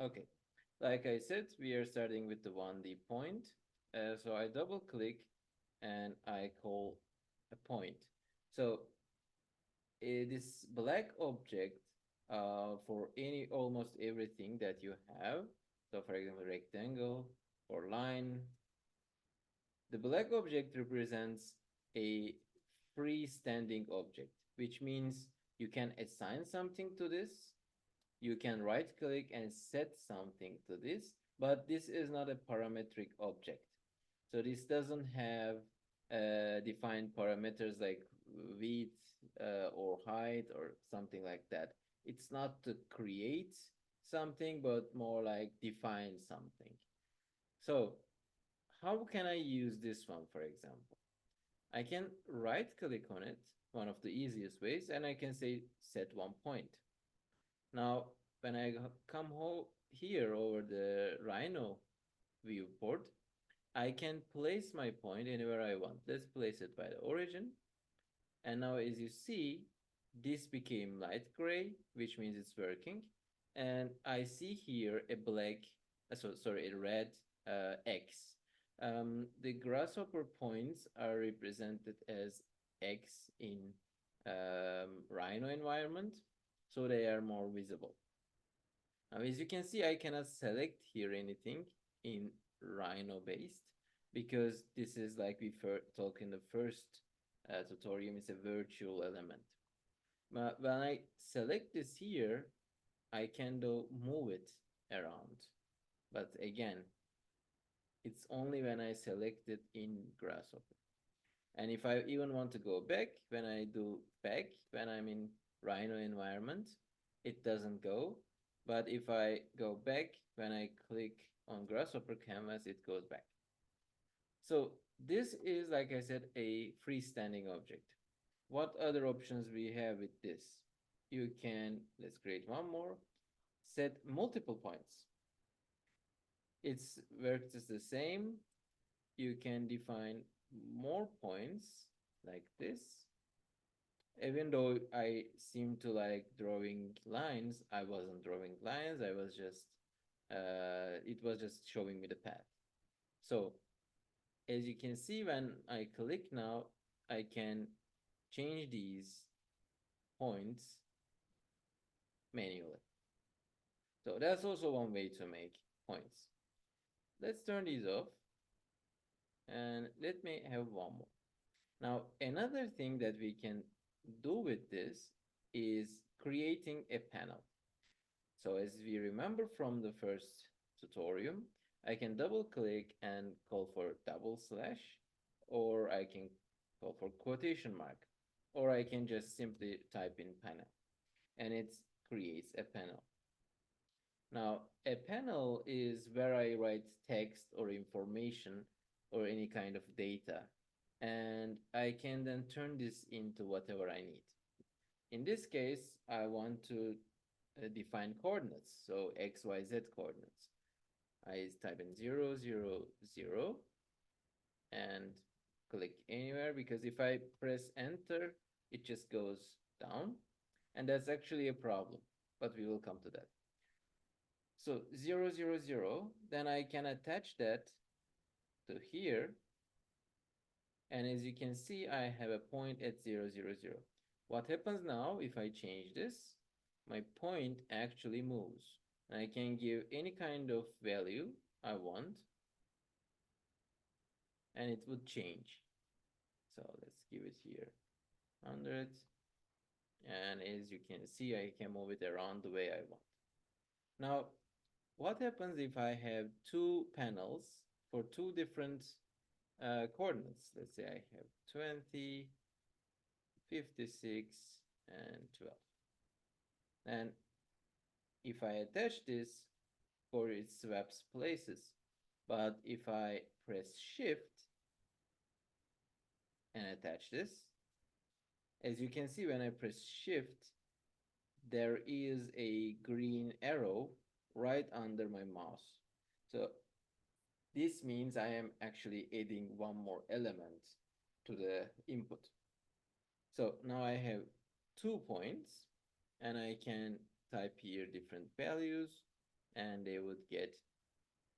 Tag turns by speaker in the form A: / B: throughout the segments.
A: Okay, like I said, we are starting with the 1D point. So I double click and I call a point. So this black object for any almost everything that you have. So for example, rectangle or line. The black object represents a freestanding object, which means you can assign something to this. You can right click and set something to this, but this is not a parametric object. So this doesn't have defined parameters like width or height or something like that. It's not to create something, but more like define something. So how can I use this one, for example? I can right click on it, one of the easiest ways, and I can say set 1 point. Now, when I come here over the Rhino viewport, I can place my point anywhere I want. Let's place it by the origin. And now as you see, this became light gray, which means it's working. And I see here a black, sorry, a red X. The grasshopper points are represented as X in Rhino environment, so they are more visible. Now, as you can see, I cannot select here anything in Rhino based because this is like we talked in the first tutorial, it's a virtual element. But when I select this here, I can do move it around. But again, it's only when I select it in Grasshopper. And if I even want to go back, when I do back, when I'm in Rhino environment, it doesn't go. But if I go back, when I click on Grasshopper canvas, it goes back. So this is, like I said, a freestanding object. What other options we have with this? You can, let's create one more, set multiple points. It's works the same. You can define more points like this. Even though I seem to like drawing lines, I wasn't drawing lines. I was just, it was just showing me the path. So as you can see, when I click now, I can change these points manually. So that's also one way to make points. Let's turn these off and let me have one more. Now, another thing that we can do with this is creating a panel. So as we remember from the first tutorial, I can double click and call for double slash, or I can call for quotation mark, or I can just simply type in panel and it creates a panel. Now, a panel is where I write text or information or any kind of data, and I can then turn this into whatever I need. In this case, I want to define coordinates, so x, y, z coordinates. I type in 0, 0, 0, and click anywhere because if I press enter, it just goes down, and that's actually a problem, but we will come to that. So 0, 0, 0, then I can attach that to here. And as you can see, I have a point at 0, 0, 0. What happens now if I change this? My point actually moves. And I can give any kind of value I want, and it would change. So let's give it here 100. And as you can see, I can move it around the way I want. Now, what happens if I have two panels for two different coordinates? Let's say I have 20, 56, and 12. And if I attach this, or it swaps places. But if I press Shift and attach this, as you can see, when I press Shift, there is a green arrow right under my mouse. So this means I am actually adding one more element to the input. So now I have 2 points and I can type here different values. and they would get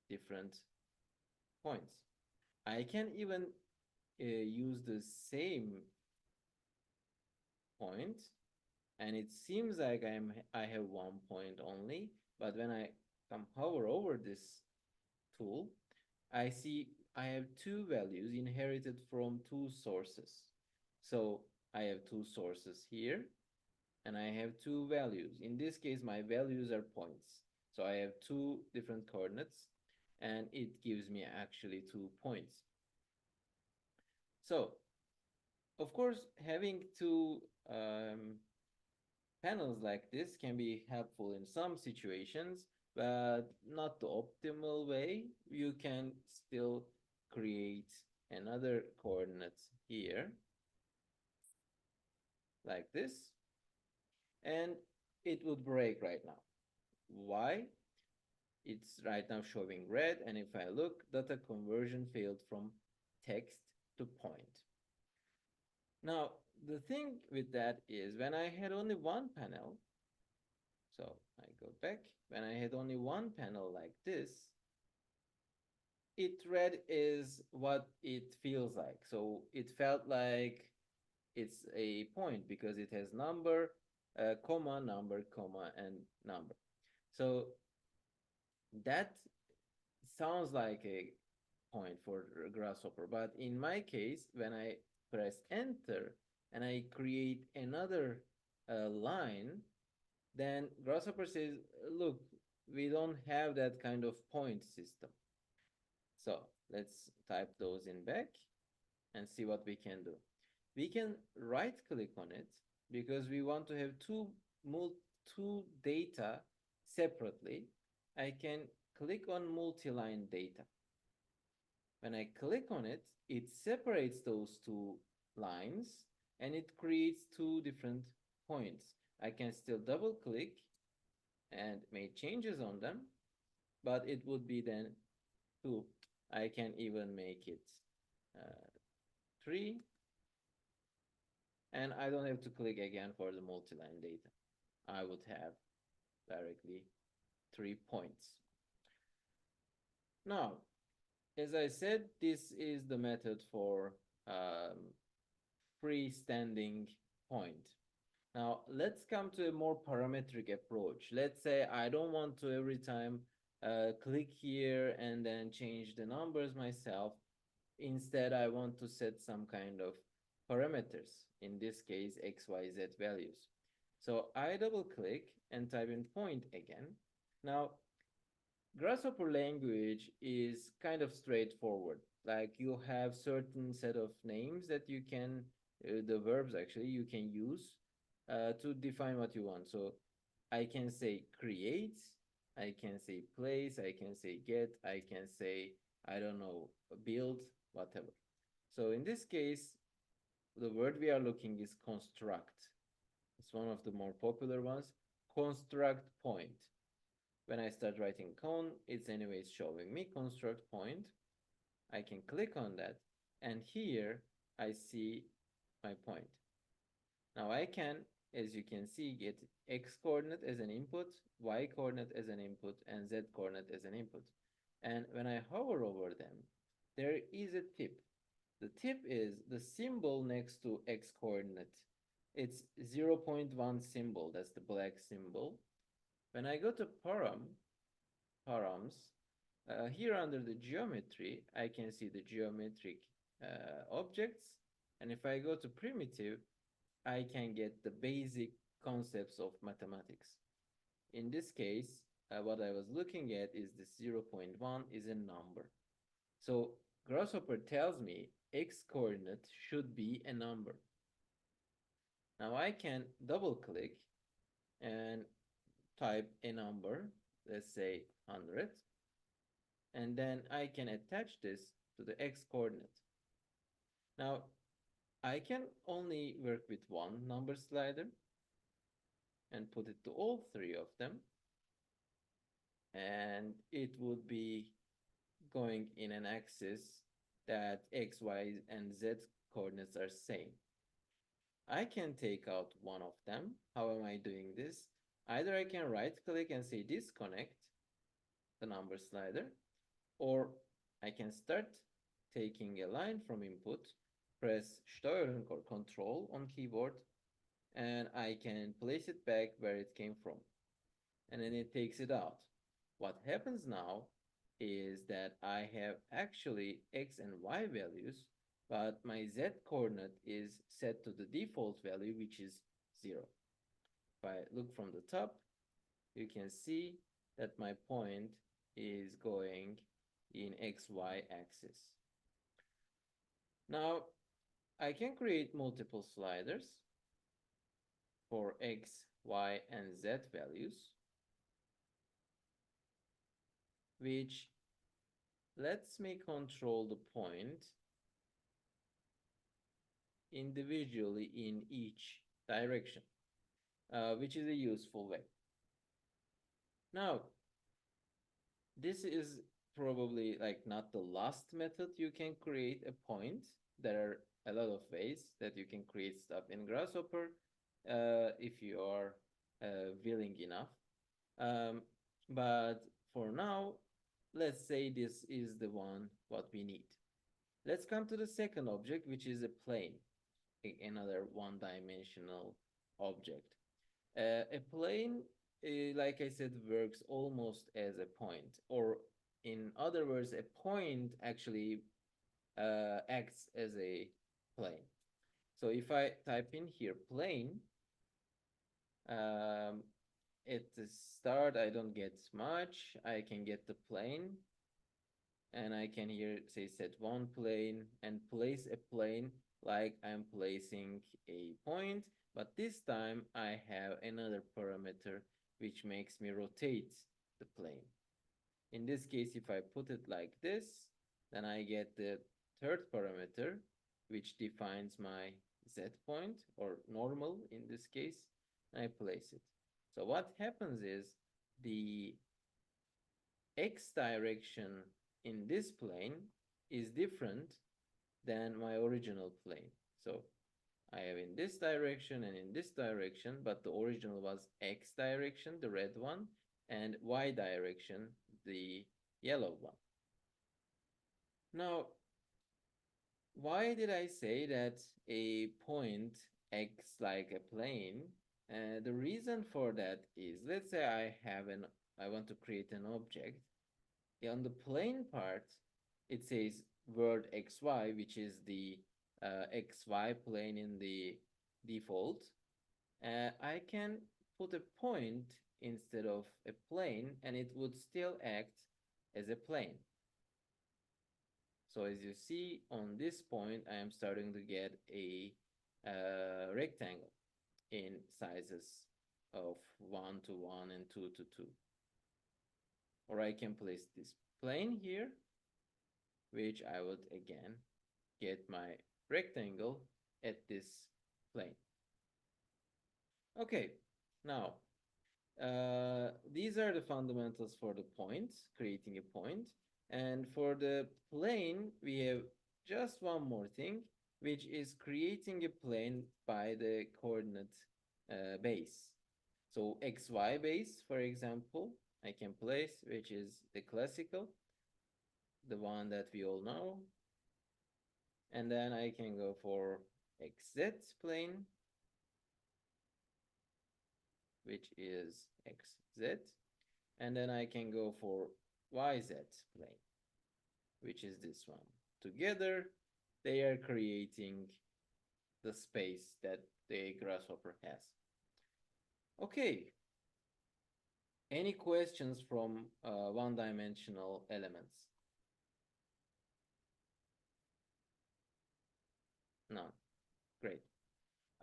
A: different points. I can even use the same point, and it seems like I have 1 point only, but when I come hover over this tool, I see I have two values inherited from two sources. So I have two sources here, and I have two values. In this case, my values are points. So I have two different coordinates, and it gives me actually 2 points. So, of course, having two panels like this can be helpful in some situations, but not the optimal way. You can still create another coordinate here, like this, and it would break right now. Why? It's right now showing red, and if I look, data conversion failed from text to point. Now, the thing with that is when I had only one panel, so I go back, when I had only one panel like this, it red is what it feels like. So it felt like it's a point because it has number, comma, number, comma, and number. So that sounds like a point for grasshopper, but in my case, when I press enter and I create another line, then grasshopper says, look, we don't have that kind of point system. So let's type those in back and see what we can do. We can right click on it because we want to have two data separately. I can click on multi-line data. When I click on it, it separates those two lines and it creates two different points. I can still double click and make changes on them, but it would be then two. I can even make it 3, and I don't have to click again for the multi-line data. I would have directly 3 points. Now, as I said, this is the method for freestanding point. Now, let's come to a more parametric approach. Let's say I don't want to every time click here and then change the numbers myself. Instead, I want to set some kind of parameters, in this case, x, y, z values. So I double click and type in point again. Now, Grasshopper language is kind of straightforward. Like you have certain set of names that you can, the verbs actually, you can use to define what you want. So I can say create, I can say place, I can say get, I can say, I don't know, build, whatever. So in this case, the word we are looking is construct. It's one of the more popular ones. Construct point. When I start writing cone, it's anyways showing me construct point. I can click on that, and here I see my point. Now I can, as you can see, get x coordinate as an input, y coordinate as an input, and z coordinate as an input. And when I hover over them, there is a tip. The tip is the symbol next to x coordinate. It's 0.1 symbol, that's the black symbol. When I go to params, here under the geometry, I can see the geometric objects. And if I go to primitive, I can get the basic concepts of mathematics. In this case, what I was looking at is this 0.1 is a number. So Grasshopper tells me x coordinate should be a number. Now I can double click and type a number, let's say 100, and then I can attach this to the x coordinate. Now I can only work with one number slider and put it to all three of them, and it would be going in an axis that x, y, and z coordinates are same. I can take out one of them. How am I doing this? Either I can right click and say disconnect, the number slider, or I can start taking a line from input, press Steuerung or Control on keyboard, and I can place it back where it came from. And then it takes it out. What happens now is that I have actually X and Y values, but my Z coordinate is set to the default value, which is 0. If I look from the top, you can see that my point is going in XY axis. Now, I can create multiple sliders for X, Y, and Z values, which lets me control the point individually in each direction, which is a useful way. Now, this is probably like not the last method you can create a point. There are a lot of ways that you can create stuff in Grasshopper if you are willing enough. But for now, let's say this is the one what we need. Let's come to the second object, which is a plane, another one-dimensional object. A plane, like I said, works almost as a point, or in other words, a point actually acts as a plane. So if I type in here plane, at the start I don't get much. I can get the plane, and I can here say set one plane and place a plane like I'm placing a point, but this time I have another parameter which makes me rotate the plane. In this case, if I put it like this, then I get the third parameter which defines my z point, or normal in this case, and I place it. So what happens is the x direction in this plane is different than my original plane. So I have in this direction and in this direction, but the original was x direction, the red one, and y direction, the yellow one. Now, why did I say that a point acts like a plane? The reason for that is, let's say I want to create an object. On the plane part, it says word xy, which is the xy plane in the default. I can put a point instead of a plane, and it would still act as a plane. So as you see on this point, I am starting to get a rectangle in sizes of 1 to 1 and 2 to 2. Or I can place this plane here, which I would again get my rectangle at this plane. Okay, now these are the fundamentals for the points, creating a point. And for the plane, we have just one more thing, which is creating a plane by the coordinate base. So xy base, for example, I can place, which is the classical, the one that we all know. And then I can go for xz plane, which is xz. And then I can go for yz plane, which is this one. Together, they are creating the space that the grasshopper has. Okay. Any questions from one-dimensional elements? No. Great.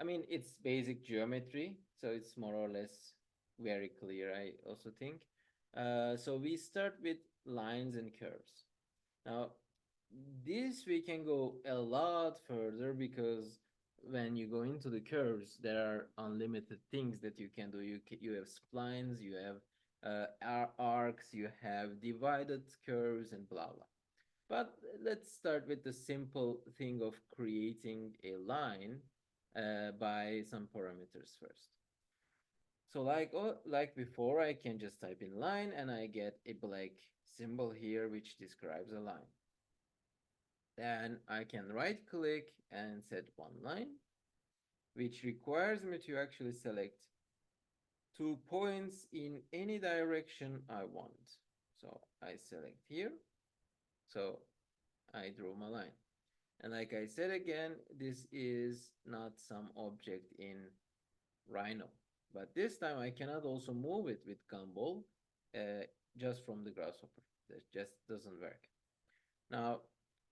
A: I mean, it's basic geometry, so it's more or less very clear, I also think. So we start with lines and curves. Now, this we can go a lot further, because when you go into the curves, there are unlimited things that you can do. You have splines, you have arcs, you have divided curves, and blah blah. But let's start with the simple thing of creating a line by some parameters first. So like before, I can just type in line and I get a black symbol here which describes a line. Then I can right click and set one line, which requires me to actually select 2 points in any direction I want. So I select here. So I draw my line. And like I said again, this is not some object in Rhino. But this time I cannot also move it with Gumball uh, just from the grasshopper. That just doesn't work. Now,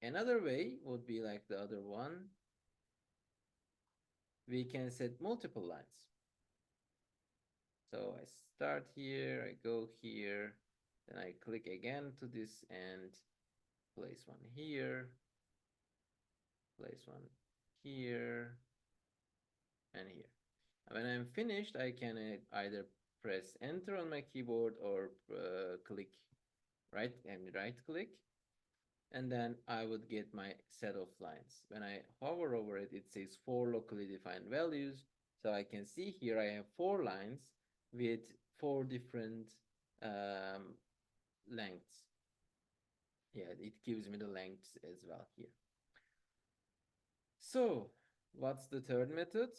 A: another way would be like the other one. We can set multiple lines. So I start here, I go here, then I click again to this and place one here, place one here, and here. When I'm finished, I can either press enter on my keyboard or click right click, and then I would get my set of lines. When I hover over it, it says 4 locally defined values. So I can see here I have 4 lines with 4 different um, lengths. Yeah, it gives me the lengths as well here. So what's the third method?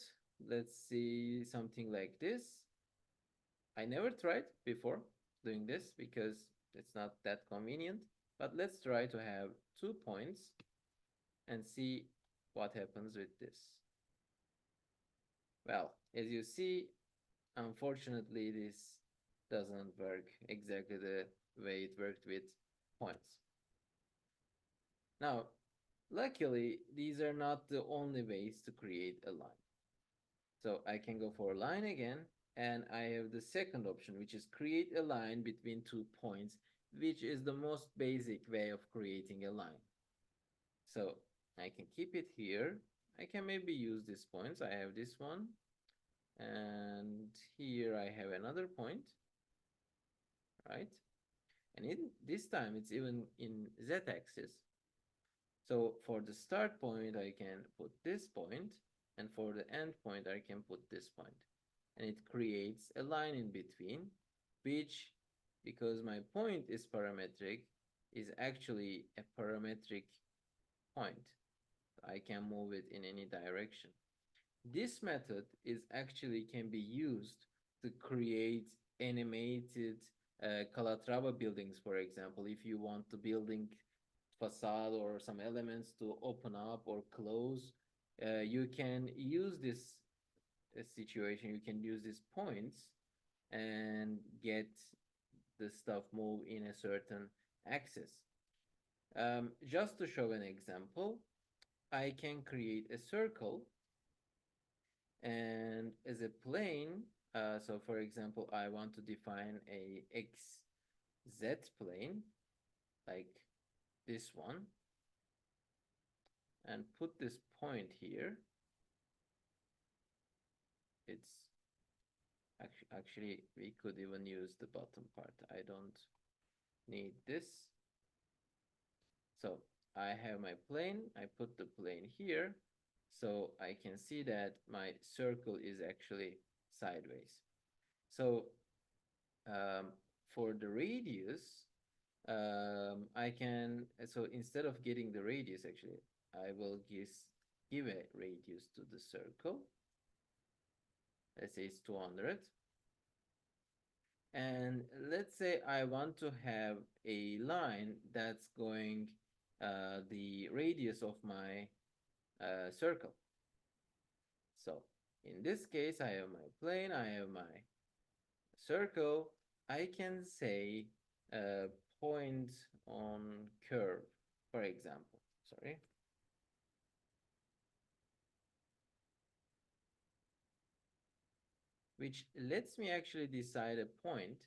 A: Let's see something like this. I never tried before doing this because it's not that convenient, but let's try to have 2 points and see what happens with this. Well, as you see, unfortunately, this doesn't work exactly the way it worked with points. Now, luckily, these are not the only ways to create a line. So I can go for a line again, and I have the second option, which is create a line between 2 points, which is the most basic way of creating a line. So I can keep it here. I can maybe use these points. I have this one, and here I have another point, right? And this time it's even in z-axis. So for the start point, I can put this point, and for the end point, I can put this point. And it creates a line in between, which, because my point is parametric, is actually a parametric point. I can move it in any direction. This method is actually can be used to create animated Calatrava buildings, for example. If you want the building facade or some elements to open up or close, you can use this situation. You can use these points and get the stuff move in a certain axis. Just to show an example, I can create a circle and as a plane. So for example, I want to define a XZ plane like this one and put this point here. It's actually we could even use the bottom part. I don't need this. So I have my plane. I put the plane here. So I can see that my circle is actually sideways. So for the radius, I can, so instead of getting the radius, actually, I will give a radius to the circle. Let's say it's 200. And let's say I want to have a line that's going the radius of my circle. So in this case, I have my plane, I have my circle. I can say point on curve, for example. Sorry. Which lets me actually decide a point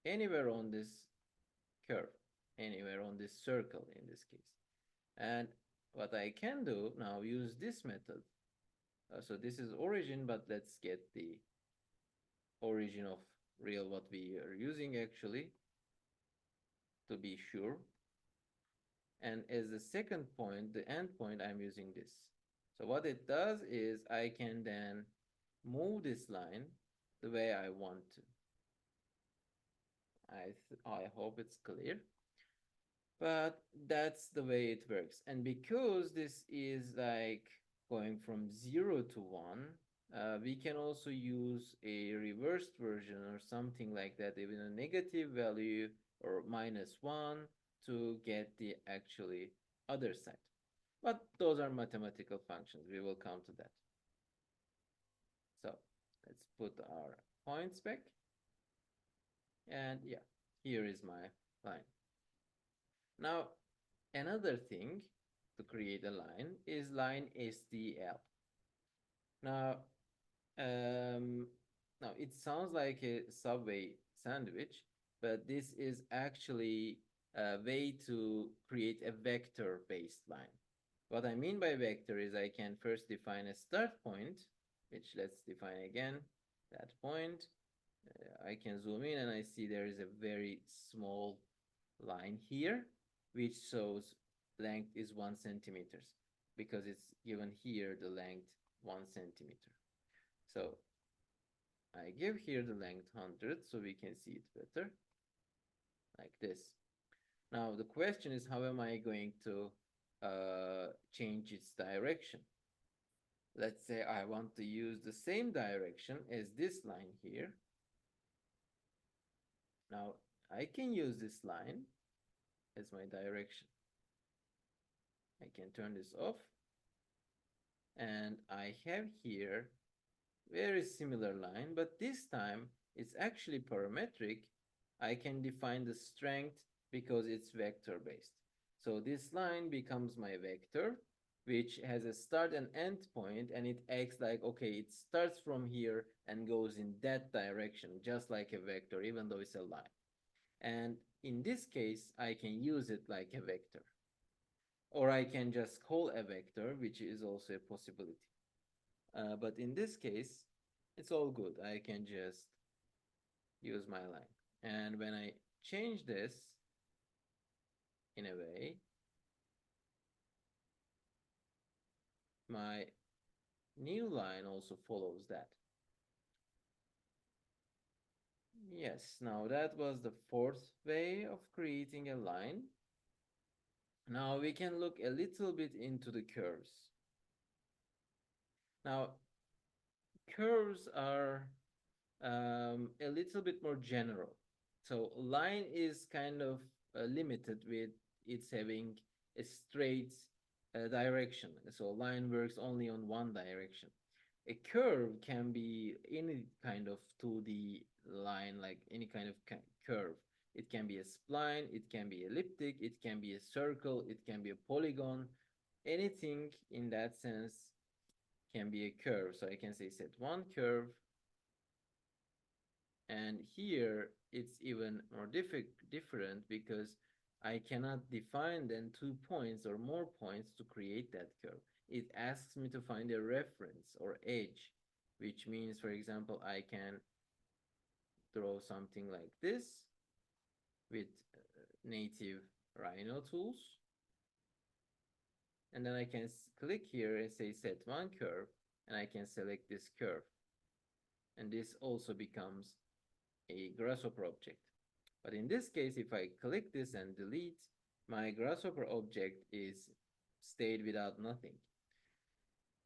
A: anywhere on this curve, anywhere on this circle in this case. And what I can do now, use this method. So this is origin, but let's get the origin of real what we are using actually to be sure. And as the second point, the end point, I'm using this. So what it does is I can then move this line the way I want to. I hope it's clear. But that's the way it works. And because this is like going from 0 to 1, we can also use a reversed version or something like that, even a negative value or -1 to get the actually other side. But those are mathematical functions. We will come to that. So let's put our points back. And yeah, here is my line. Now, another thing to create a line is line STL. Now, um, now it sounds like a Subway sandwich, but this is actually a way to create a vector-based line. What I mean by vector is I can first define a start point, which let's define again, that point. I can zoom in and I see there is a very small line here, which shows length is 1 centimeters because it's given here the length 1 centimeter. So I give here the length 100 so we can see it better, like this. Now the question is, how am I going to change its direction? Let's say I want to use the same direction as this line here. Now I can use this line as my direction. I can turn this off, and I have here very similar line, but this time it's actually parametric. I can define the strength because it's vector based. So this line becomes my vector, which has a start and end point, and it acts like, okay, it starts from here and goes in that direction, just like a vector, even though it's a line. And in this case, I can use it like a vector. Or I can just call a vector, which is also a possibility. But in this case, it's all good. I can just use my line. And when I change this in a way, my new line also follows that. Yes, now that was the fourth way of creating a line. Now we can look a little bit into the curves. Now, curves are a little bit more general. So line is kind of limited with it's having a straight direction. So line works only on one direction. A curve can be any kind of 2D line, like any kind of curve. It can be a spline, it can be elliptic, it can be a circle, it can be a polygon. Anything in that sense can be a curve. So I can say set one curve, and here it's even more different because I cannot define then 2 points or more points to create that curve. It asks me to find a reference or edge, which means, for example, I can draw something like this with native Rhino tools. And then I can click here and say set one curve, and I can select this curve. And this also becomes a grasshopper object. But in this case, if I click this and delete, my grasshopper object is stayed without nothing.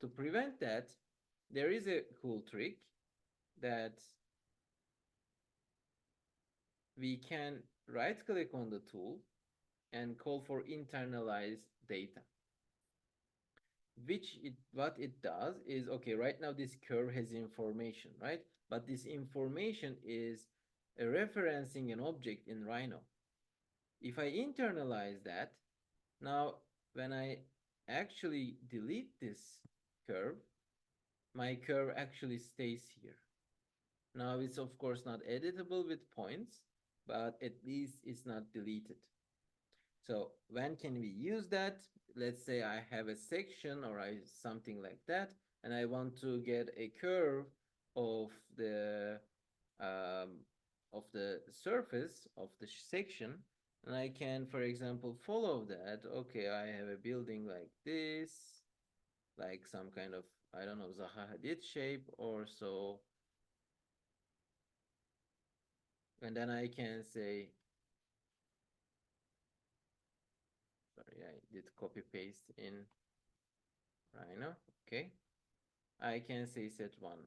A: To prevent that, there is a cool trick that we can right click on the tool and call for internalize data. What it does is, okay, right now this curve has information, right? But this information is referencing an object in Rhino. If I internalize that, now when I actually delete this curve, my curve actually stays here. Now it's of course not editable with points, but at least it's not deleted. So when can we use that? Let's say I have a section or something like that, and I want to get a curve of the surface of the section, and I can, for example, follow that. Okay, I have a building like this, like some kind of, I don't know, Zaha Hadid shape or so. And then I can say, sorry, I did copy paste in Rhino. Okay. I can say set one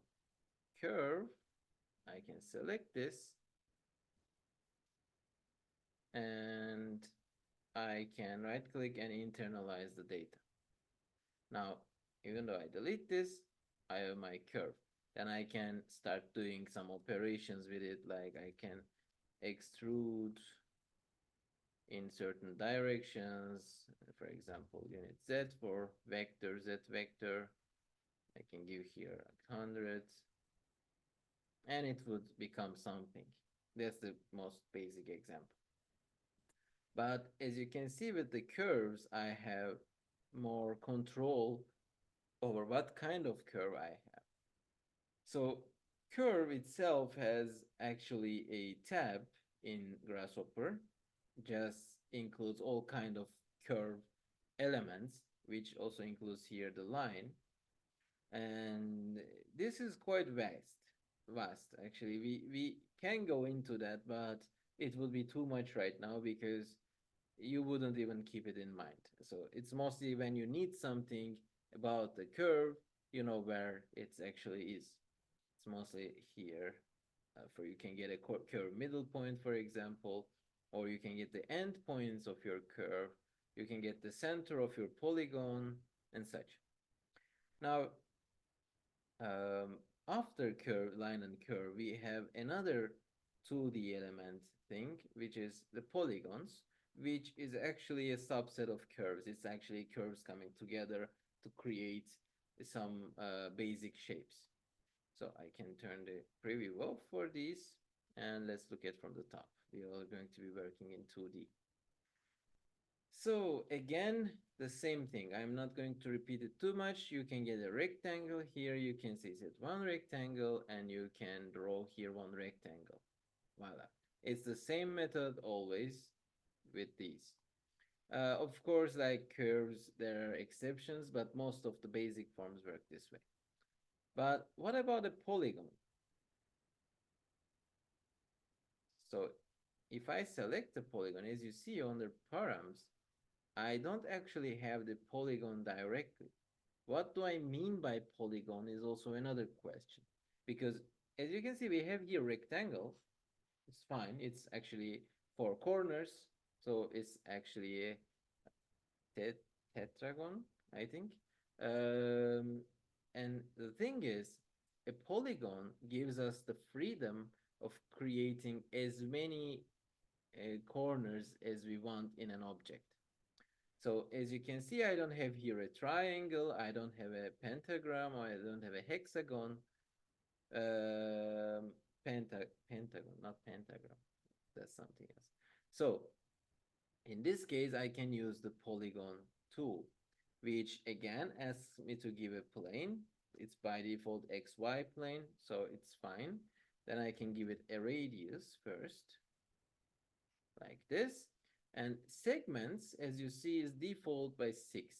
A: curve. I can select this and I can right click and internalize the data. Now, even though I delete this, I have my curve. Then I can start doing some operations with it, like I can extrude in certain directions. For example, unit Z for vector, Z vector. I can give here 100 and it would become something. That's the most basic example. But as you can see with the curves, I have more control over what kind of curve I have. So curve itself has actually a tab in Grasshopper, just includes all kind of curve elements, which also includes here the line. And this is quite vast actually. We can go into that, but it would be too much right now because you wouldn't even keep it in mind. So it's mostly when you need something about the curve, you know where it actually is. It's mostly here. For you can get a curve middle point, for example, or you can get the end points of your curve. You can get the center of your polygon and such. Now, um, after curve, line and curve, we have another 2D element thing, which is the polygons, which is actually a subset of curves. It's actually curves coming together to create some basic shapes. So I can turn the preview off for these and let's look at from the top. We are going to be working in 2D. So again, the same thing. I'm not going to repeat it too much. You can get a rectangle here. You can say set one rectangle and you can draw here one rectangle. Voila. It's the same method always with these. Of course, like curves, there are exceptions, but most of the basic forms work this way. But what about a polygon? So if I select the polygon, as you see under params, I don't actually have the polygon directly. What do I mean by polygon is also another question. Because as you can see, we have here rectangle. It's fine. It's actually four corners. So it's actually a tetragon, I think. And the thing is, a polygon gives us the freedom of creating as many corners as we want in an object. So as you can see, I don't have here a triangle, I don't have a pentagram, or I don't have a hexagon. Pentagon, not pentagram. That's something else. So in this case, I can use the polygon tool, which again asks me to give a plane. It's by default XY plane, so it's fine. Then I can give it a radius first, like this. And segments, as you see, is default by 6.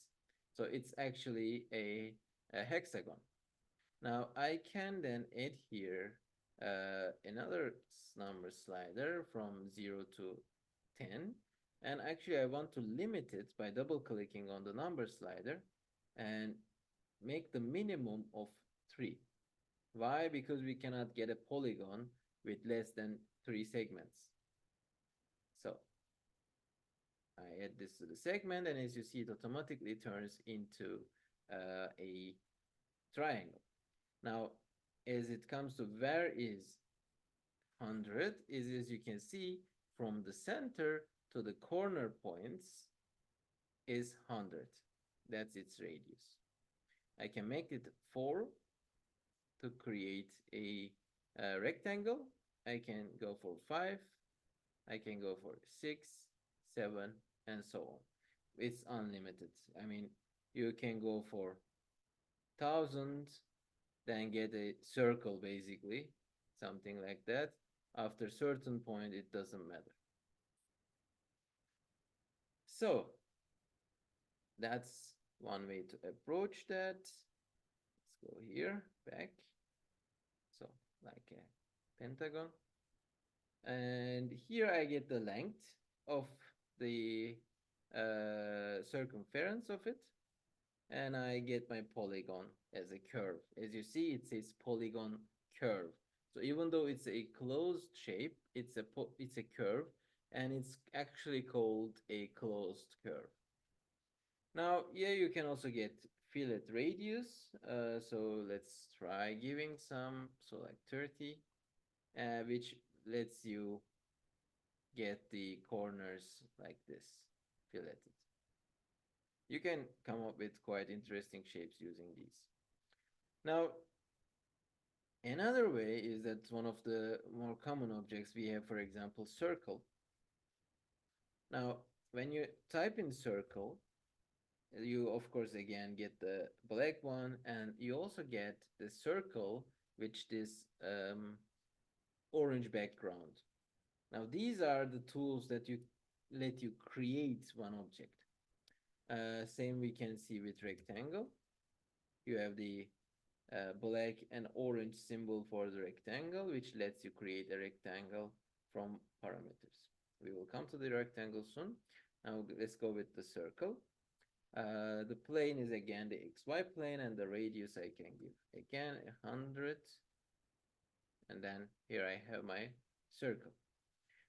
A: So it's actually a hexagon. Now I can then add here another number slider from 0 to 10. And actually I want to limit it by double clicking on the number slider and make the minimum of 3. Why? Because we cannot get a polygon with less than 3 segments. So I add this to the segment, and as you see, it automatically turns into a triangle. Now, as it comes to where is 100, is as you can see, from the center to the corner points is 100. That's its radius. I can make it 4 to create a rectangle. I can go for 5. I can go for 6, 7, and so on. It's unlimited. I mean, you can go for 1,000, then get a circle basically, something like that. After a certain point, it doesn't matter. So that's one way to approach that. Let's go here, back. So like a pentagon. And here I get the length of the circumference of it, and I get my polygon as a curve. As you see, it says polygon curve. So even though it's a closed shape, it's a curve, and it's actually called a closed curve. Now, yeah, you can also get fillet radius. So let's try giving some, so like 30, which lets you get the corners like this, filleted. You can come up with quite interesting shapes using these. Now, another way is that one of the more common objects we have, for example, circle. Now, when you type in circle, you of course again get the black one, and you also get the circle which this orange background. Now these are the tools that you let you create one object. Same we can see with rectangle. You have the black and orange symbol for the rectangle, which lets you create a rectangle from parameters. We will come to the rectangle soon. Now let's go with the circle. The plane is again the XY plane, and the radius I can give again 100. And then here I have my circle.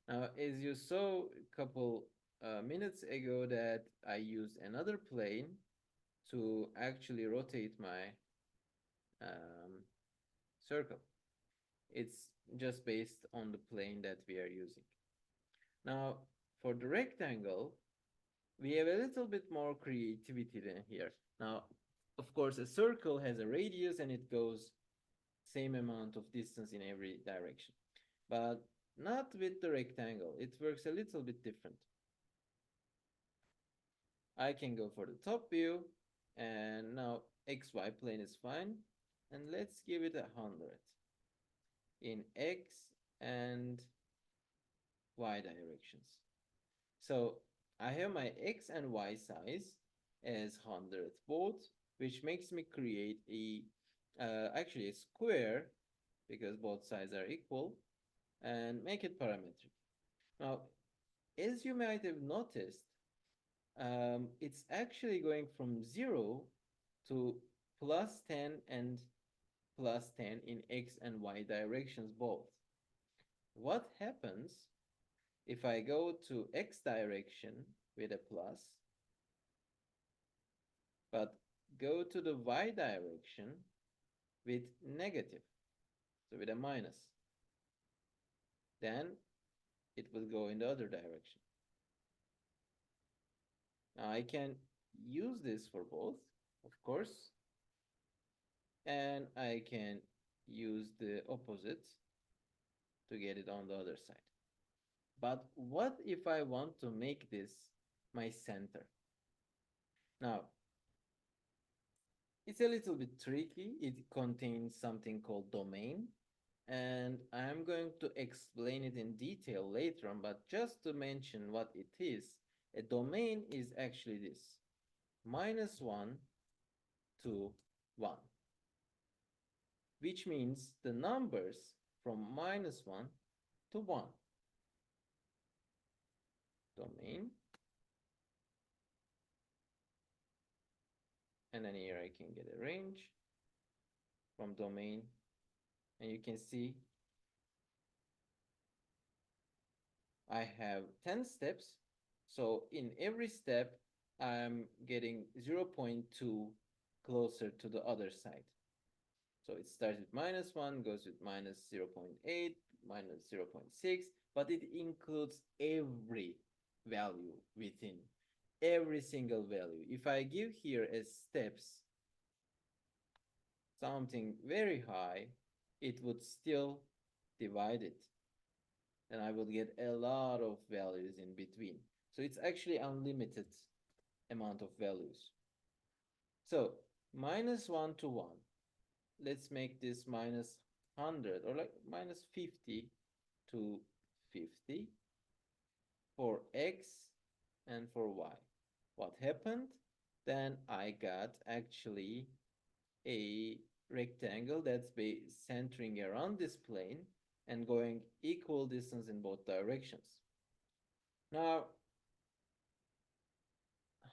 A: Now, as you saw a couple minutes ago, that I used another plane to actually rotate my circle. It's just based on the plane that we are using. Now, for the rectangle, we have a little bit more creativity than here. Now, of course, a circle has a radius and it goes same amount of distance in every direction. But not with the rectangle. It works a little bit different. I can go for the top view, and now XY plane is fine. And let's give it 100 in X and Y directions. So I have my X and Y size as 100 both, which makes me create a actually a square, because both sides are equal, and make it parametric. Now, as you might have noticed, it's actually going from 0 to plus 10 and plus 10 in X and Y directions both. What happens if I go to X direction with a plus, but go to the Y direction with negative, so with a minus? Then it will go in the other direction. Now I can use this for both, of course, and I can use the opposite to get it on the other side. But what if I want to make this my center? Now, it's a little bit tricky. It contains something called domain, and I'm going to explain it in detail later on, but just to mention what it is, a domain is actually this: -1 to 1, which means the numbers from -1 to 1. Domain. And then here I can get a range from domain, and you can see I have 10 steps. So in every step, I'm getting 0.2 closer to the other side. So it starts with -1, goes with minus 0.8, minus 0.6, but it includes every value within, every single value. If I give here as steps something very high, it would still divide it, and I will get a lot of values in between. So it's actually unlimited amount of values. So -1 to 1. Let's make this -100, or like -50 to 50 for X and for Y. What happened? Then I got actually a rectangle that's centering around this plane, and going equal distance in both directions. Now,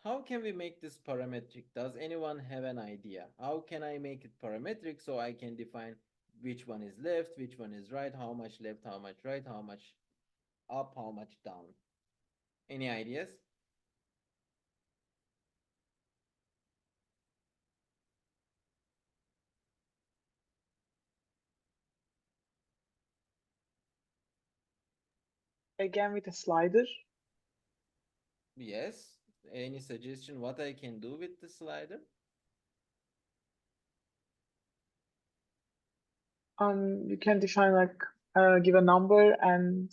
A: how can we make this parametric? Does anyone have an idea? How can I make it parametric so I can define which one is left, which one is right, how much left, how much right, how much up, how much down? Any ideas?
B: Again with a slider.
A: Yes. Any suggestion what I can do with the slider?
B: You can define like give a number, and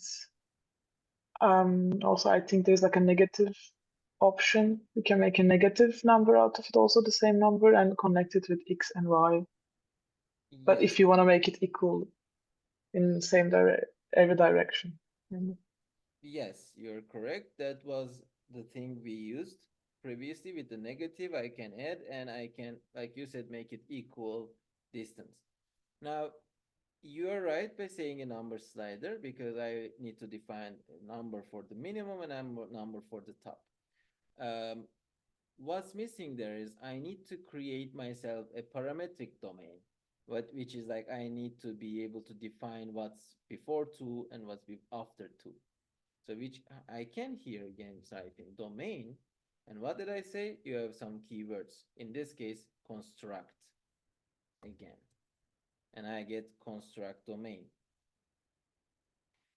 B: also I think there's like a negative option. You can make a negative number out of it, also the same number, and connect it with x and y. But
A: Yes.
B: if you want to make it equal in the same every direction. Mhm.
A: Yes, you're correct. That was the thing we used previously with the negative. I can add and I can, like you said, make it equal distance. Now, you're right by saying a number slider because I need to define a number for the minimum and a number for the top. Um, what's missing there is I need to create myself a parametric domain, which is like I need to be able to define what's before two and what's after two. So which I can here again type in domain. And what did I say? You have some keywords. In this case, construct again. And I get construct domain.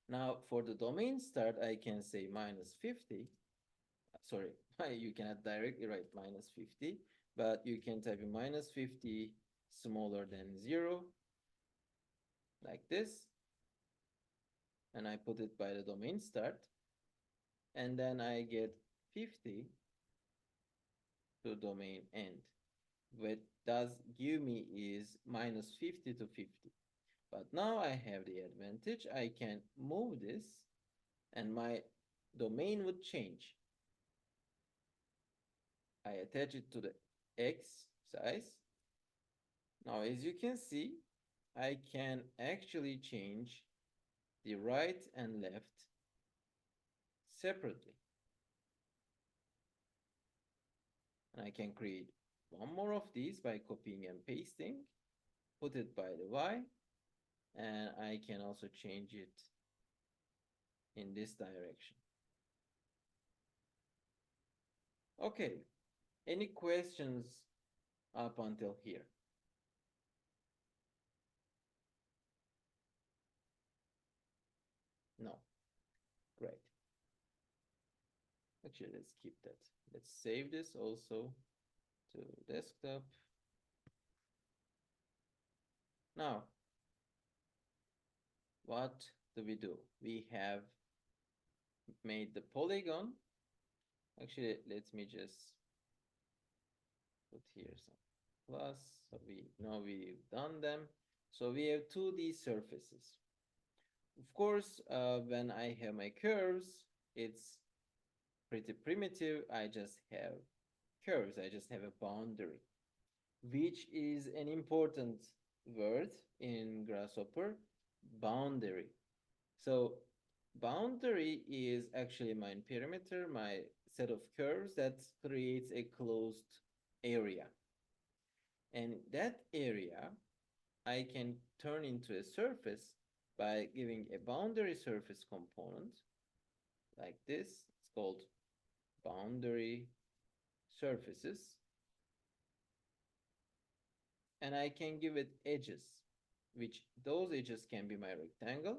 A: Now for the domain start, I can say minus 50. Sorry, you cannot directly write minus 50, but you can type in minus 50 smaller than 0, like this. And I put it by the domain start. And then I get 50 to domain end. What does give me is minus 50 to 50. But now I have the advantage. I can move this and my domain would change. I attach it to the X size. Now, as you can see, I can actually change the right and left separately. And I can create one more of these by copying and pasting, put it by the Y, and I can also change it in this direction. Okay, any questions up until here? No. Great. Actually, let's keep that. Let's save this also to desktop. Now, what do? We have made the polygon. Actually, let me just put here some plus. So we know we've done them. So we have 2D surfaces. Of course, when I have my curves, it's pretty primitive. I just have curves. I just have a boundary, which is an important word in Grasshopper, boundary. So boundary is actually my perimeter, my set of curves that creates a closed area. And that area I can turn into a surface by giving a boundary surface component like this. It's called boundary surfaces. And I can give it edges, which those edges can be my rectangle.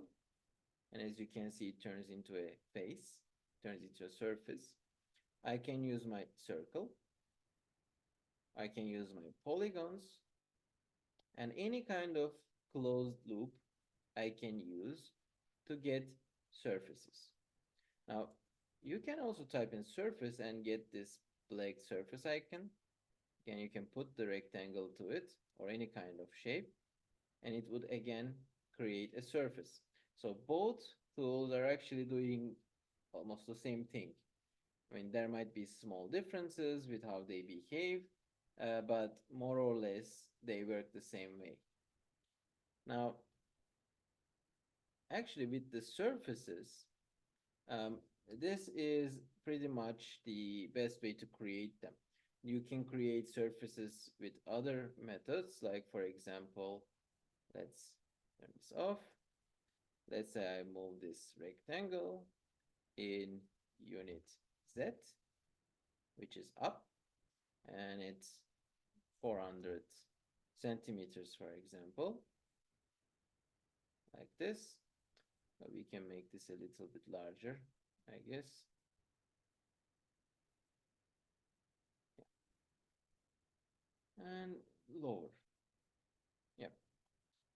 A: And as you can see, it turns into a face, turns into a surface. I can use my circle. I can use my polygons and any kind of closed loop I can use to get surfaces. Now, you can also type in surface and get this black surface icon. Again, you can put the rectangle to it or any kind of shape, and it would again create a surface. So both tools are actually doing almost the same thing. I mean, there might be small differences with how they behave, but more or less they work the same way. Now, actually with the surfaces, this is pretty much the best way to create them. You can create surfaces with other methods, like for example, let's turn this off. Let's say I move this rectangle in unit Z, which is up, and it's 400 centimeters, for example, like this. But we can make this a little bit larger, I guess. And lower. Yep.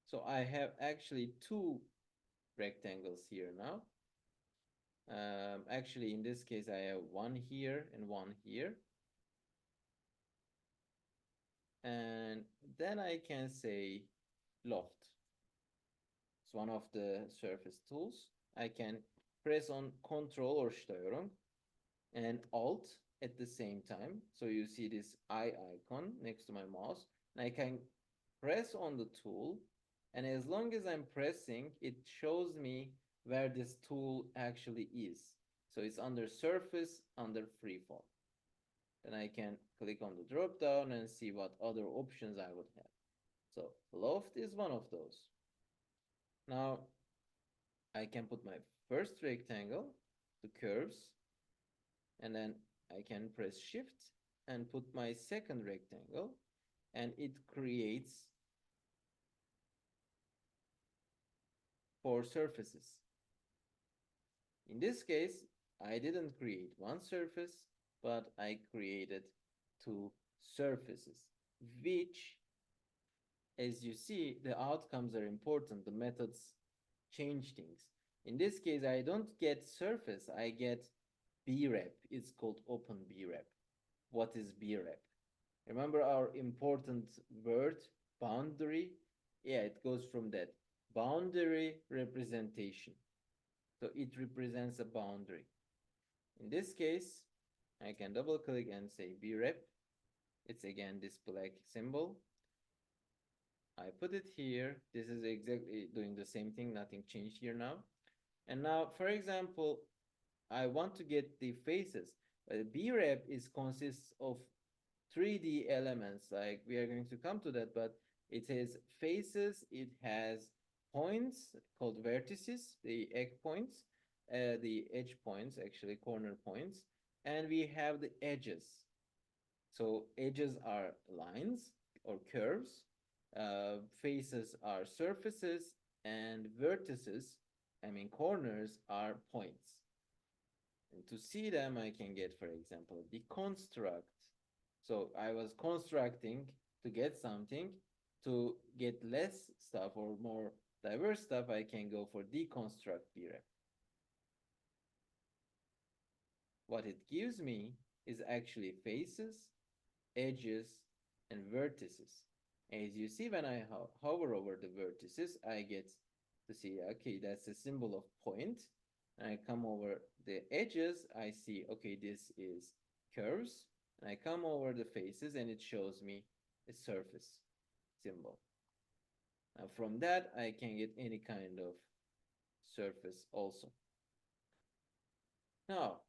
A: So I have actually two rectangles here now. Actually, in this case, I have one here and one here. And then I can say loft. It's one of the surface tools. I can press on Control or Steuerung and Alt at the same time. So you see this eye icon next to my mouse. And I can press on the tool. And as long as I'm pressing, it shows me where this tool actually is. So it's under surface, under freeform. Then I can click on the drop down and see what other options I would have. So loft is one of those. Now I can put my first rectangle to curves, and then I can press shift and put my second rectangle, and it creates 4 surfaces. In this case, I didn't create one surface, but I created 2 surfaces, which, as you see, the outcomes are important. The methods change things. In this case, I don't get surface, I get BREP. It's called open BREP. What is BREP? Remember our important word, boundary? Yeah, it goes from that. Boundary representation. So it represents a boundary. In this case, I can double click and say BREP. It's again this black symbol. I put it here. This is exactly doing the same thing. Nothing changed here now. And now, for example, I want to get the faces. BREP consists of 3D elements. Like we are going to come to that, but it has faces. It has points called vertices, the egg points, the edge points, actually corner points, and we have the edges. So edges are lines or curves. Faces are surfaces, and vertices, I mean corners, are points. And to see them, I can get, for example, deconstruct. So I was constructing to get something. To get less stuff or more diverse stuff, I can go for deconstruct BREP. What it gives me is actually faces, edges, and vertices. As you see, when I hover over the vertices, I get to see, okay, that's a symbol of point. And I come over the edges, I see, okay, this is curves. And I come over the faces and it shows me a surface symbol. Now from that, I can get any kind of surface also. Now,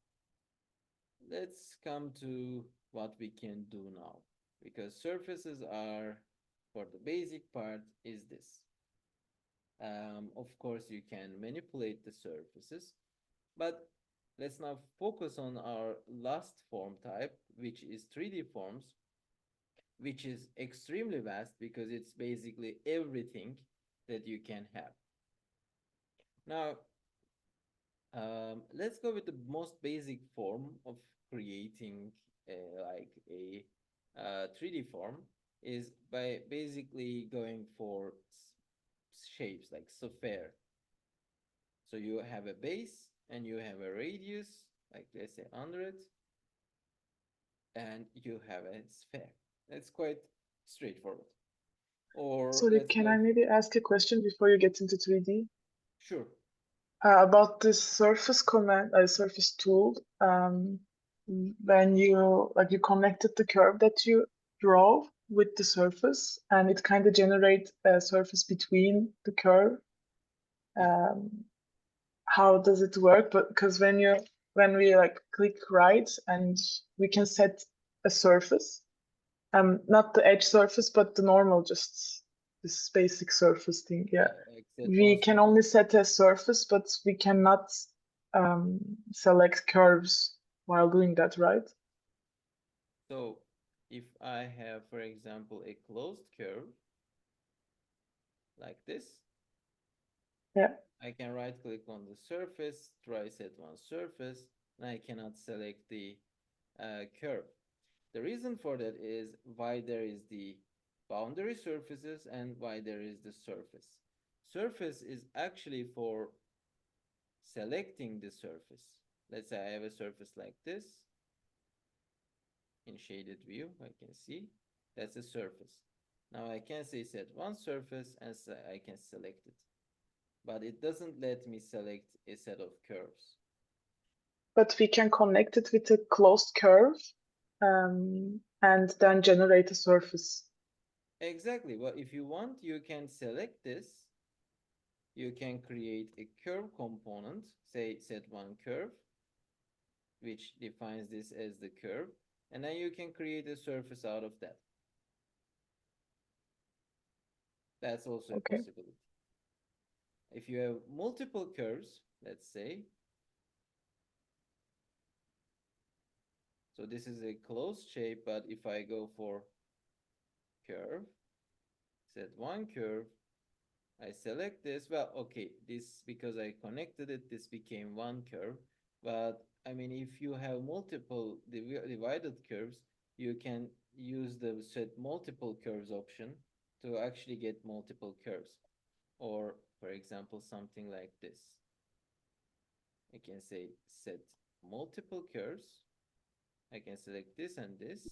A: let's come to what we can do now, because surfaces are, for the basic part, is this. Of course, you can manipulate the surfaces, but let's now focus on our last form type, which is 3D forms, which is extremely vast because it's basically everything that you can have. Now, let's go with the most basic form of creating like a 3D form is by basically going for shapes like sphere. So you have a base and you have a radius, like let's say 100, and you have a sphere. That's quite straightforward. Or
B: Sorry,
A: let's
B: can
A: go.
B: I maybe ask a question before you get into 3D?
A: Sure.
B: About this surface command, surface tool. When you connected the curve that you draw with the surface, and it kind of generates a surface between the curve how does it work? But because when we like click right and we can set a surface, not the edge surface, but the normal, just this basic surface thing. Yeah,
A: Except
B: we
A: one
B: can
A: surface.
B: only set a surface, but we cannot select curves while doing that, right?
A: So if I have, for example, a closed curve like this,
B: Yeah.
A: I can right click on the surface, try set one surface, and I cannot select the curve. The reason for that is why there is the boundary surfaces and why there is the surface. Surface is actually for selecting the surface. Let's say I have a surface like this in shaded view, I can see that's a surface. Now I can say set one surface and I can select it, but it doesn't let me select a set of curves.
B: But we can connect it with a closed curve and then generate a surface.
A: Exactly. Well, if you want, you can select this. You can create a curve component, say set one curve, which defines this as the curve, and then you can create a surface out of that. That's also a
B: Okay.
A: possibility. If you have multiple curves, let's say, so this is a closed shape, but if I go for curve, set one curve, I select this. Well, okay, this because I connected it, this became one curve. But I mean, if you have multiple divided curves, you can use the set multiple curves option to actually get multiple curves. Or, for example, something like this. I can say set multiple curves. I can select this and this.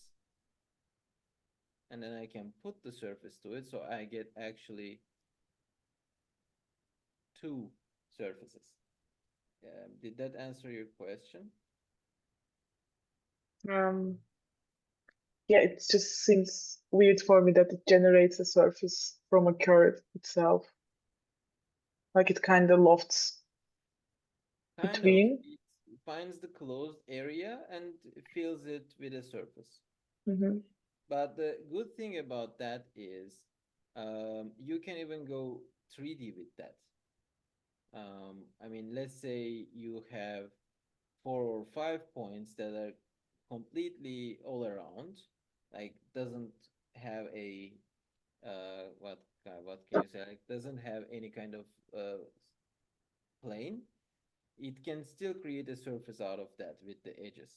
A: And then I can put the surface to it. So I get actually two surfaces. Did that answer your question?
B: Um, yeah, it just seems weird for me that it generates a surface from a curve itself. Like it kind of lofts
A: Kind of.
B: between.
A: It finds the closed area and fills it with a surface.
B: Hmm.
A: But the good thing about that is you can even go 3D with that. I mean, let's say you have 4 or 5 points that are completely all around, like doesn't have a what can you say? Like doesn't have any kind of plane. It can still create a surface out of that with the edges.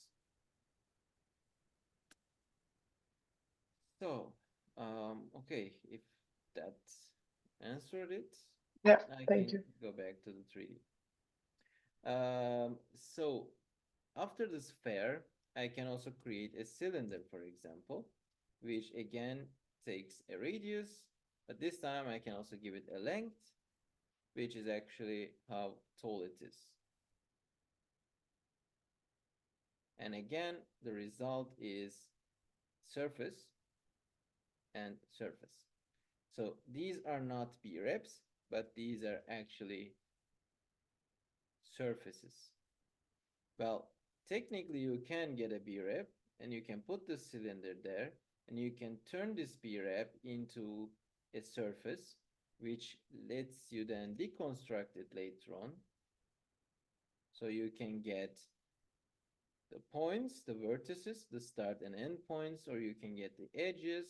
A: So, okay, if that answered it,
B: Yeah,
A: I
B: thank
A: can
B: you.
A: go back to the 3D. So after the sphere, I can also create a cylinder, for example, which again takes a radius, but this time I can also give it a length, which is actually how tall it is. And again, the result is surface and surface. So these are not B-reps, but these are actually surfaces. Well, technically you can get a B-rep and you can put the cylinder there and you can turn this B-rep into a surface, which lets you then deconstruct it later on. So you can get the points, the vertices, the start and end points, or you can get the edges.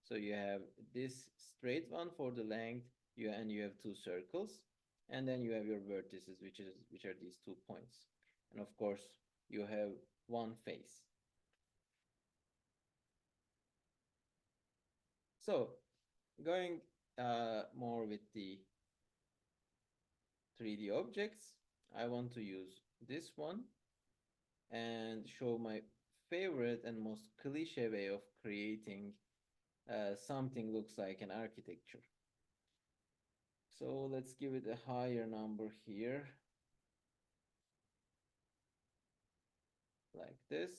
A: So you have this straight one for the length, and you have two circles, and then you have your vertices, which are these 2 points. And of course, you have one face. So going more with the 3D objects, I want to use this one and show my favorite and most cliche way of creating something looks like an architecture. So let's give it a higher number here, like this.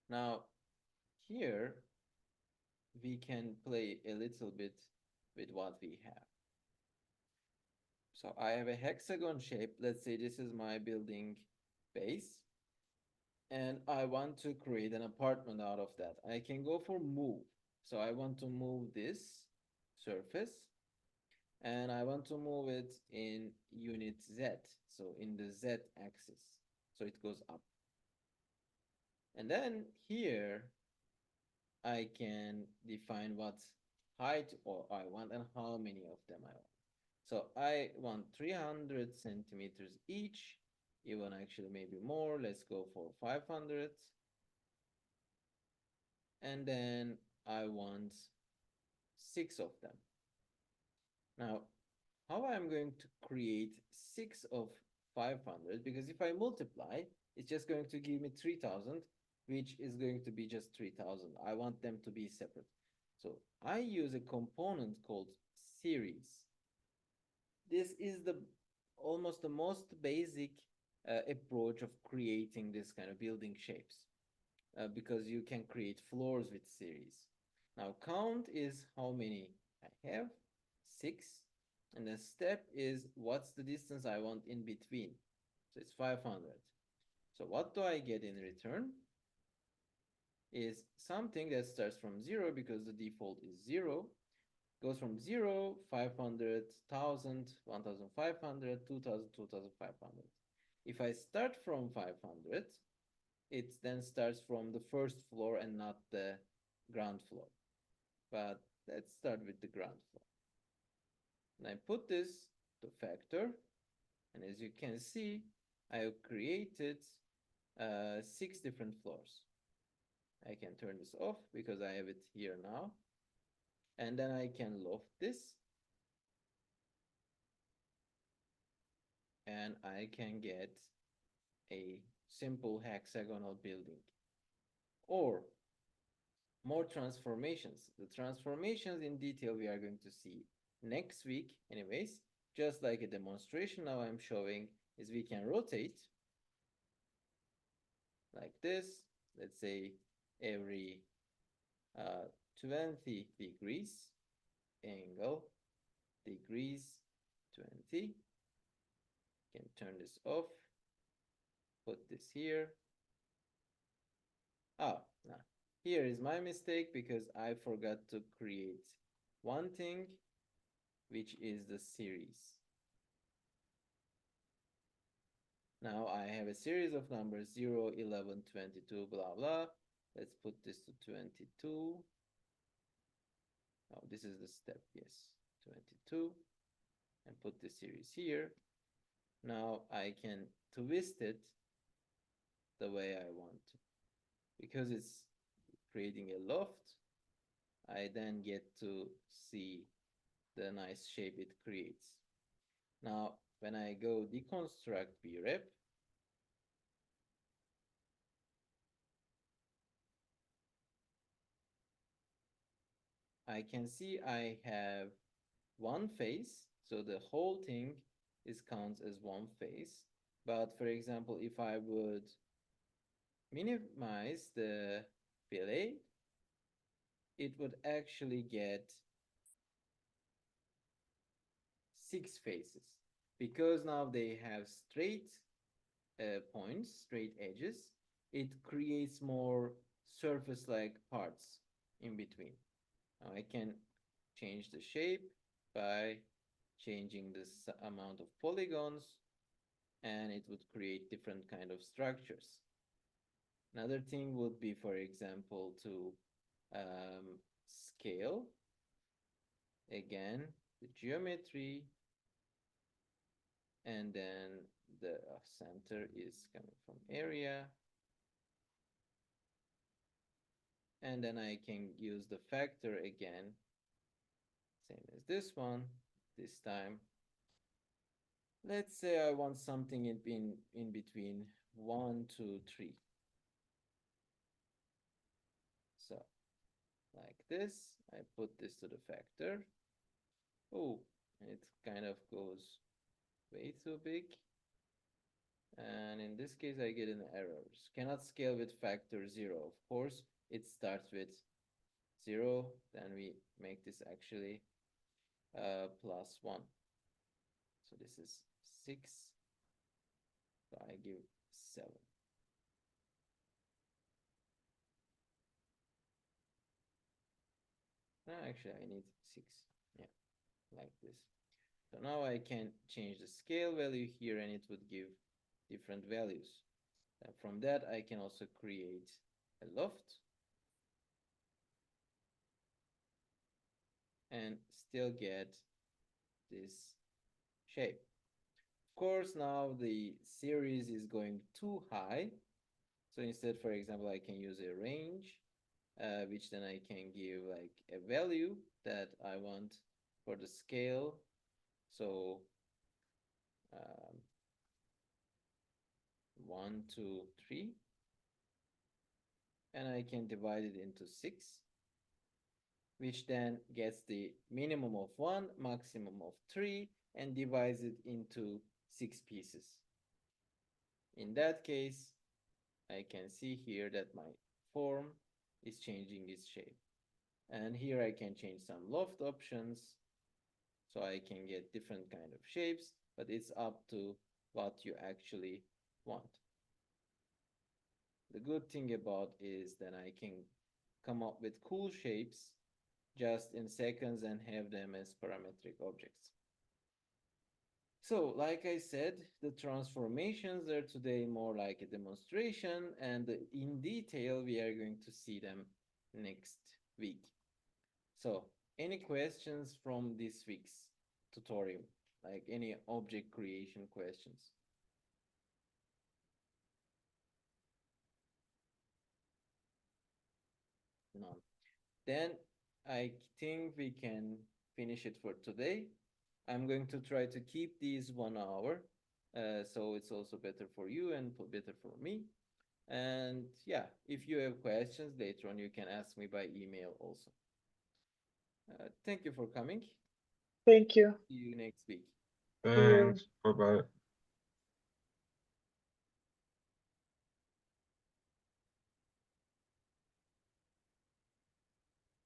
A: Now, here we can play a little bit with what we have. So I have a hexagon shape. Let's say this is my building base. And I want to create an apartment out of that. I can go for move. So I want to move this surface and I want to move it in unit Z. So in the Z axis. So it goes up. And then here I can define what height or I want and how many of them I want. So I want 300 centimeters each, even actually maybe more. Let's go for 500. And then I want 6 of them. Now, how I'm going to create 6 of 500, because if I multiply, it's just going to give me 3000, which is going to be just 3000. I want them to be separate. So I use a component called series. This is the almost the most basic approach of creating this kind of building shapes because you can create floors with series. Now count is how many I have, 6, and the step is what's the distance I want in between. So it's 500. So what do I get in return? Is something that starts from 0 because the default is 0, goes from 0, 500, 1000, 1500, 2000, 2500. If I start from 500, it then starts from the first floor and not the ground floor. But let's start with the ground floor. And I put this to factor, and as you can see, I have created 6 different floors. I can turn this off because I have it here now. And then I can loft this. And I can get a simple hexagonal building. Or more transformations. The transformations in detail we are going to see next week anyways. Just like a demonstration now I'm showing is we can rotate like this. Let's say every 20 degrees angle degrees 20. Can turn this off, put this here. Oh, no. Here is my mistake because I forgot to create one thing, which is the series. Now I have a series of numbers 0, 11, 22, blah, blah. Let's put this to 22. Oh, this is the step, yes, 22. And put the series here. Now I can twist it the way I want to. Because it's creating a loft, I then get to see the nice shape it creates. Now, when I go deconstruct brep, I can see I have one face, so the whole thing is counts as one face. But for example, if I would minimize the fillet, it would actually get 6 faces because now they have straight points, straight edges. It creates more surface-like parts in between. Now I can change the shape by changing this amount of polygons, and it would create different kind of structures. Another thing would be, for example, to scale. Again, the geometry, and then the center is coming from area. And then I can use the factor again, same as this one. This time, let's say I want something in between 1, 2, 3. So like this, I put this to the factor. Oh, it kind of goes way too big. And in this case, I get an error. Cannot scale with factor 0. Of course, it starts with 0. Then we make this actually +1. So this is 6. So I give 7. No, actually, I need 6. Yeah, like this. So now I can change the scale value here and it would give different values. And from that, I can also create a loft and still get this shape. Of course, now the series is going too high. So instead, for example, I can use a range, which then I can give like a value that I want for the scale. So 1, 2, 3. And I can divide it into 6, which then gets the minimum of 1, maximum of 3, and divides it into 6 pieces. In that case, I can see here that my form is changing its shape. And here I can change some loft options, so I can get different kind of shapes, but it's up to what you actually want. The good thing about is that I can come up with cool shapes just in seconds and have them as parametric objects. So, like I said, the transformations are today more like a demonstration, and in detail, we are going to see them next week. So, any questions from this week's tutorial? Like any object creation questions? None. Then I think we can finish it for today. I'm going to try to keep these 1 hour, so it's also better for you and better for me. And yeah, if you have questions later on, you can ask me by email also. Thank you for coming.
B: Thank you.
A: See you next week.
B: See you.
C: Thanks. Bye bye.